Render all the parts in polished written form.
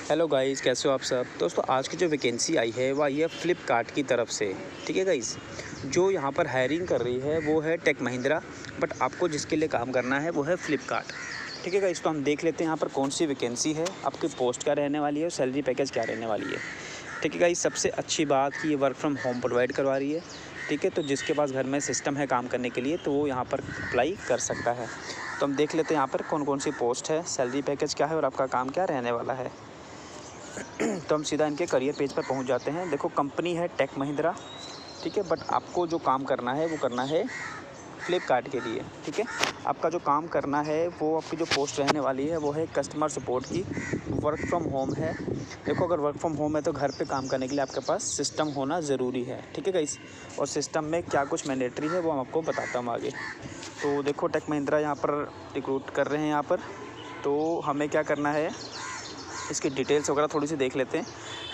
Hello guys, कैसे हो आप सब। दोस्तों आज की जो वैकेंसी आई है वो आई है फ्लिपकार्ट की तरफ से। ठीक है गाइस, जो यहाँ पर हायरिंग कर रही है वो है टेक महिंद्रा, बट आपको जिसके लिए काम करना है वो है फ्लिपकार्ट। ठीक है गाइस, तो हम देख लेते हैं यहाँ पर कौन सी वैकेंसी है, आपकी पोस्ट क्या रहने वाली है और सैलरी पैकेज क्या रहने वाली है। ठीक है गाइस, सबसे अच्छी बात कि ये वर्क फ्रॉम होम प्रोवाइड करवा रही है। ठीक है, तो जिसके पास घर में सिस्टम है काम करने के लिए तो वो यहाँ पर अप्लाई कर सकता है। तो हम देख लेते हैं यहाँ पर कौन कौन सी पोस्ट है, सैलरी पैकेज क्या है और आपका काम क्या रहने वाला है। तो हम सीधा इनके करियर पेज पर पहुंच जाते हैं। देखो, कंपनी है टेक महिंद्रा। ठीक है, बट आपको जो काम करना है वो करना है फ्लिपकार्ट के लिए। ठीक है, आपका जो काम करना है वो आपकी जो पोस्ट रहने वाली है वो है कस्टमर सपोर्ट की। वर्क फ्रॉम होम है। देखो, अगर वर्क फ्रॉम होम है तो घर पे काम करने के लिए आपके पास सिस्टम होना ज़रूरी है। ठीक है गाइस, और सिस्टम में क्या कुछ मैंडेटरी है वो हम आपको बताता हूँ आगे। तो देखो, टेक महिंद्रा यहाँ पर रिक्रूट कर रहे हैं यहाँ पर। तो हमें क्या करना है, इसकी डिटेल्स वगैरह थोड़ी सी देख लेते हैं।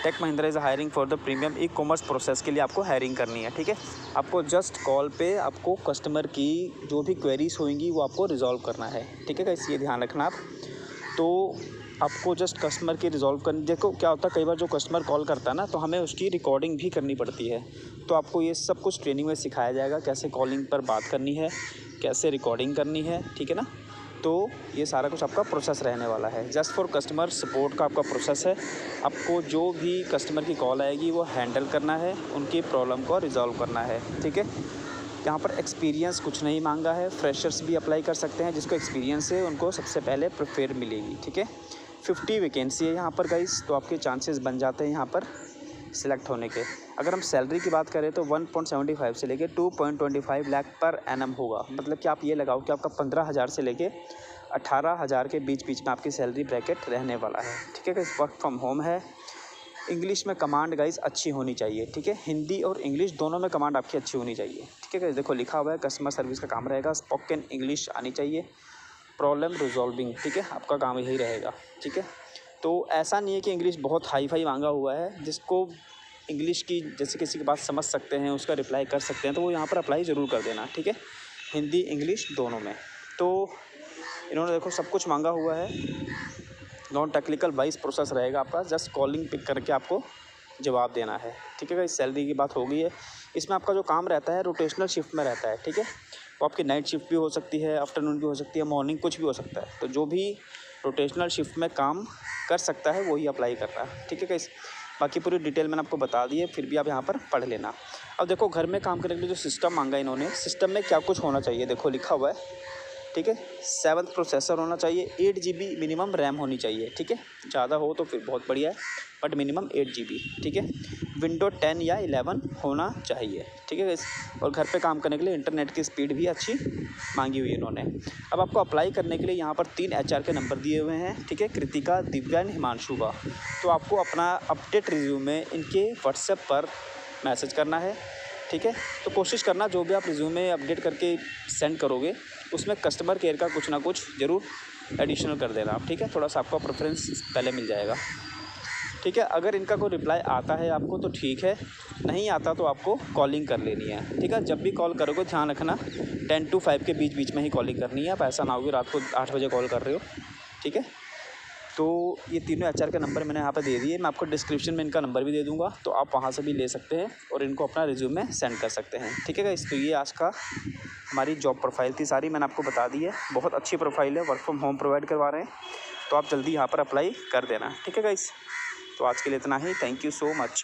Tech Mahindra is hiring for the premium ecommerce process के लिए आपको हायरिंग करनी है। ठीक है, आपको जस्ट कॉल पे आपको कस्टमर की जो भी क्वेरीज होंगी वो आपको रिजॉल्व करना है। ठीक है, इसलिए ध्यान रखना आप। तो आपको जस्ट कस्टमर की रिजॉल्व करनी। देखो क्या होता है, कई बार जो कस्टमर कॉल करता है ना तो हमें उसकी रिकॉर्डिंग भी करनी पड़ती है। तो आपको ये सब कुछ ट्रेनिंग में सिखाया जाएगा, कैसे कॉलिंग पर बात करनी है, कैसे रिकॉर्डिंग करनी है। ठीक है ना, तो ये सारा कुछ आपका प्रोसेस रहने वाला है। जस्ट फॉर कस्टमर सपोर्ट का आपका प्रोसेस है। आपको जो भी कस्टमर की कॉल आएगी वो हैंडल करना है, उनकी प्रॉब्लम को रिजॉल्व करना है। ठीक है, यहाँ पर एक्सपीरियंस कुछ नहीं मांगा है, फ्रेशर्स भी अप्लाई कर सकते हैं। जिसको एक्सपीरियंस है उनको सबसे पहले प्रेफर मिलेगी। ठीक है, 50 वैकेंसी है यहाँ पर गाइस, तो आपके चांसेस बन जाते हैं यहाँ पर सिलेक्ट होने के। अगर हम सैलरी की बात करें तो 1.75 से लेके 2.25 लाख पर एनम होगा। मतलब कि आप ये लगाओ कि आपका 15,000 से लेके 18,000 के बीच बीच में आपकी सैलरी ब्रैकेट रहने वाला है। ठीक है गाइस, वर्क फ्रॉम होम है। इंग्लिश में कमांड गाइस अच्छी होनी चाहिए। ठीक है, हिंदी और इंग्लिश दोनों में कमांड आपकी अच्छी होनी चाहिए। ठीक है गाइस, देखो लिखा हुआ है कस्टमर सर्विस का काम रहेगा, स्पोकन इंग्लिश आनी चाहिए, प्रॉब्लम रिजॉल्विंग। ठीक है, आपका काम यही रहेगा। ठीक है, तो ऐसा नहीं है कि इंग्लिश बहुत हाई फाई मांगा हुआ है। जिसको इंग्लिश की जैसे किसी की बात समझ सकते हैं, उसका रिप्लाई कर सकते हैं, तो वो यहाँ पर अप्लाई ज़रूर कर देना। ठीक है, हिंदी इंग्लिश दोनों में। तो इन्होंने देखो सब कुछ मांगा हुआ है। नॉन टेक्निकल वाइज प्रोसेस रहेगा आपका, जस्ट कॉलिंग पिक करके आपको जवाब देना है। ठीक है, इस सैलरी की बात हो गई है। इसमें आपका जो काम रहता है रोटेशनल शिफ्ट में रहता है। ठीक है, वो आपकी नाइट शिफ्ट भी हो सकती है, आफ्टरनून भी हो सकती है, मॉर्निंग कुछ भी हो सकता है। तो जो भी रोटेशनल शिफ्ट में काम कर सकता है वही अप्लाई कर रहा है। ठीक है गाइस, बाकी पूरी डिटेल मैंने आपको बता दी है, फिर भी आप यहाँ पर पढ़ लेना। अब देखो, घर में काम करने के लिए जो सिस्टम मांगा इन्होंने, सिस्टम में क्या कुछ होना चाहिए देखो लिखा हुआ है। ठीक है, 7th प्रोसेसर होना चाहिए, 8 GB मिनिमम रैम होनी चाहिए। ठीक है, ज़्यादा हो तो फिर बहुत बढ़िया है, बट मिनिमम 8 GB। ठीक है, विंडो 10 या 11 होना चाहिए। ठीक है, और घर पे काम करने के लिए इंटरनेट की स्पीड भी अच्छी मांगी हुई है इन्होंने। अब आपको अप्लाई करने के लिए यहाँ पर 3 HR के नंबर दिए हुए हैं। ठीक है, कृतिका, दिव्या एंड हिमांशु का। तो आपको अपना अपडेट रिज्यूमे इनके व्हाट्सएप पर मैसेज करना है। ठीक है, तो कोशिश करना जो भी आप रिज्यूमे अपडेट करके सेंड करोगे उसमें कस्टमर केयर का कुछ ना कुछ ज़रूर एडिशनल कर देना आप। ठीक है, थोड़ा सा आपका प्रेफरेंस पहले मिल जाएगा। ठीक है, अगर इनका कोई रिप्लाई आता है आपको तो ठीक है, नहीं आता तो आपको कॉलिंग कर लेनी है। ठीक है, जब भी कॉल करोगे ध्यान रखना 10 to 5 के बीच बीच में ही कॉलिंग करनी है। आप ऐसा ना हो कि रात को 8 बजे कॉल कर रहे हो। ठीक है, तो ये तीनों HR के नंबर मैंने यहाँ पे दे दिए। मैं आपको डिस्क्रिप्शन में इनका नंबर भी दे दूँगा, तो आप वहाँ से भी ले सकते हैं और इनको अपना रिज्यूमे सेंड कर सकते हैं। ठीक है गाइस, तो ये आज का हमारी जॉब प्रोफाइल थी, सारी मैंने आपको बता दी है। बहुत अच्छी प्रोफाइल है, वर्क फ्रॉम होम प्रोवाइड करवा रहे हैं, तो आप जल्दी यहाँ पर अप्लाई कर देना। ठीक है गाइस, तो आज के लिए इतना ही। Thank you so much.